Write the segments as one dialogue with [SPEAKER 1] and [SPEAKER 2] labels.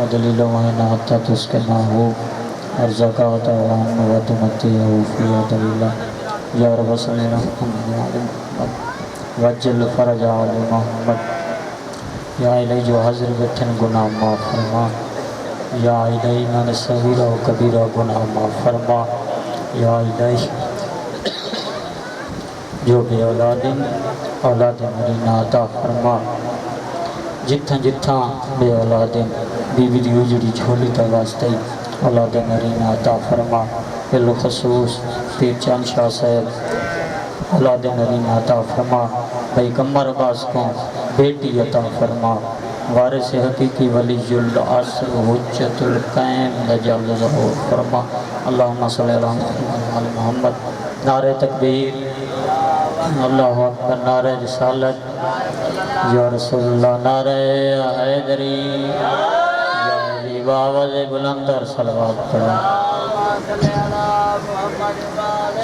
[SPEAKER 1] ودلیل وعین حتی تسکنہو ارزقات وعن وتمتیہ فیہ طویلا یا رب صلی اللہ علیہ محمد وجل فرج علی محمد یا الہی جو حضر بیٹھن گناہ معاف فرما یا الہی من صغیرہ و کبیرہ گناہ معاف فرما یا الہی جو بے اولادن اولاد مرینہ عطا فرما جتھاں جتھاں بے اولادن بی بی دی اجڑی جھولی تا واسطے اولاد مرینہ عطا فرما بالخصوص پیر چند شاہ صاحب اولاد مرینہ عطا فرما بھائی کمر عباس کو بیٹی عطا فرما وارث حقیقی ولی العصر حجت القیم دجال ظہور فرما اللہم صلی اللہ علیہ محمد نعرہ تکبیر اللہ اکبر نعرہ رسالت یا رسول اللہ نعرہ حیدری یا علی باوز بلندر صلوات پڑھا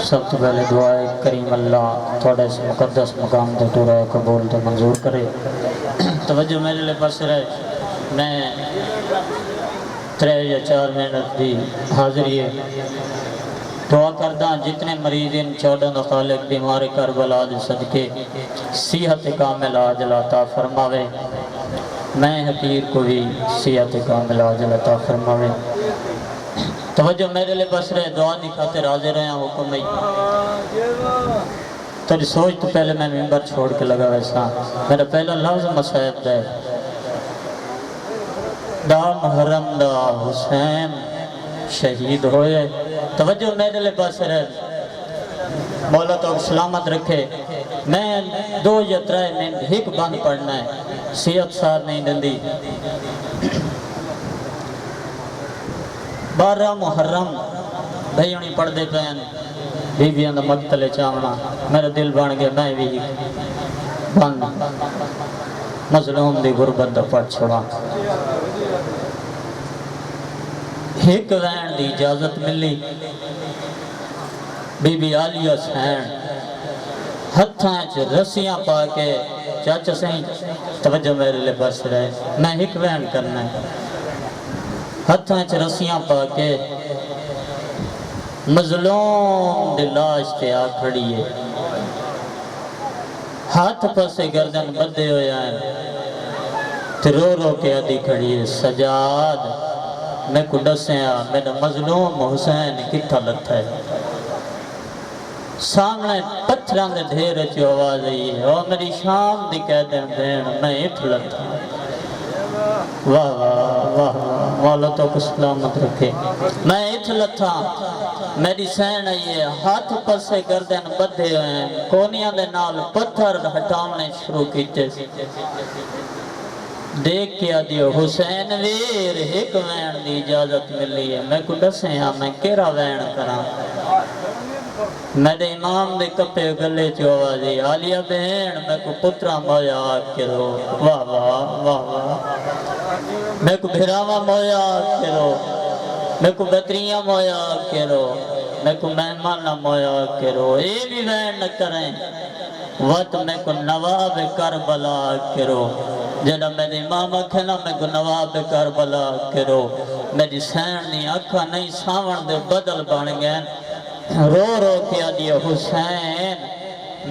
[SPEAKER 1] سب تو پہلے دعائے کریم اللہ تھوڑے اس مقدس مقام دے تو رہے قبول تو منظور کرے توجہ میرے لئے پاس رہے میں 3 یا 4 منٹ دی حاضری ہے دعا کردہ جتنے مریض ان 14 خالق بیمار کربلا دے صدقے صحت کامل عاجل عطا فرماوے میں حقیر کو بھی صحت کامل عاجل عطا فرماوے توجہ میرے لئے بس رہے دعا دی خاطر حاضر ہیں حکم میں تجھ سوچ تو پہلے میں ممبر چھوڑ کے لگا ویسا میرا پہلا لفظ مسائب دے دا محرم دا حسین شہید ہوئے توجہ میرے لئے بس رہے مولا تو سلامت رکھے میں 2 یا 3 منٹ ہک بند پڑھنا ہے صحت ساتھ نہیں دندی 12 محرم بھائیونی پڑھ دے پہن بی بیاں دا مقتل چاہنا میرا دل بان گیا میں بھی بند مظلوم دی غربت دا پڑھ چھوڑا ایک وین دی اجازت ملی بی بی آلیہ سین ہتھاں چھ رسیاں پا کے چاچا سہیں توجہ میرے لئے بس رہے میں ایک وین کرنا ہے ہتھاں چھ رسیاں پا کے مظلوم دلاش تے آ کھڑی ہے ہاتھ پسے گردن بدے ہوئے آئیں تے رو رو کے آدھی کھڑی ہے سجاد میں کو ڈسیں آ میرا مظلوم حسین کتھا لگتا ہے سامنے پتھران دے دھیر چو آواز آئی ہے اور میری شام دی کہہ دیں بین میں اٹھ لگتا واہ واہ واہ مولا تو کو سلامت رکھے میں اٹھ لگتا میری سین آئی ہے ہاتھ پسے گردن بدھے ہوئے ہیں کونیاں دے نال پتھر ہٹاونے شروع کیتے دیکھ کیا دیو حسین ویر ایک وین دی اجازت ملی ہے میں کو ڈسیں ہاں میں کیرا وین کرا میرے امام دے کپے گلے چو آوازی آلیہ بہن میں کو پترہ مویا آگ کے رو واہ واہ واہ واہ میں کو بھراوہ مویا آگ کے رو میں کو بطریاں مویا آگ کے رو میں کو مہمانہ مویا آگ کے رو اے بھی وین نہ کریں وقت میں کو نواب کربلا آگ کے رو جنہا میرے امام اکھنا میں کو نواب کربلا آگ کے رو میری سین نہیں اکھا نہیں ساون دے بدل بان گئے رو رو کیا دیا حسین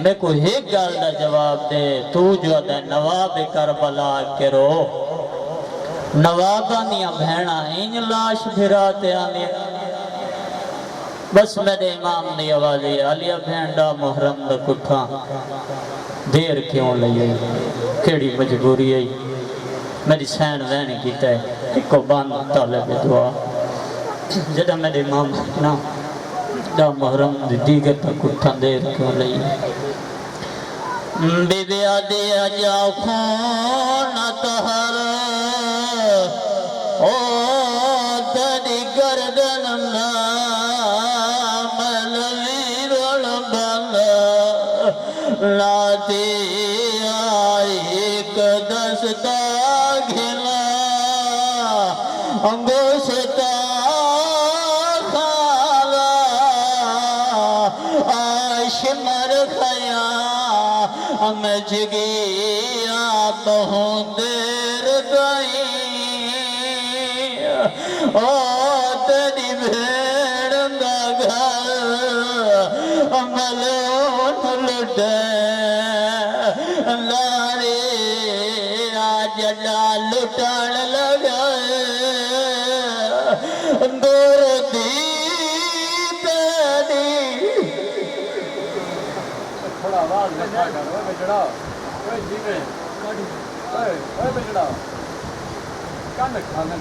[SPEAKER 1] میں کو ایک گال دا جواب دے تو جو دے نواب کربلا کے رو نوابا نیا بھینا انج لاش بھراتے آنے بس میرے امام نے آوازی علیہ بھینڈا محرم دا کٹھا دیر کیوں لئی کیڑی مجبوری ہے میری سین وین کیتا ہے ایک کو باندھ طالب دعا جدہ میرے امام نا دا محرم دیگر تا کٹھاں دیر کیوں لئی بی بی آدھی اجا خون تہر او تری گردن ملوی رول بند لاتی آئی ایک دستا گھلا انگوشتا شمر خیا مجھ گیا بہت دیر گئی او تیری بھیڑ دا گھر عمل لٹے لارے آج لٹن لگا دور دی تیری
[SPEAKER 2] تھوڑا آواز رکھا کر بچڑا جی میں بچڑا کن کھانے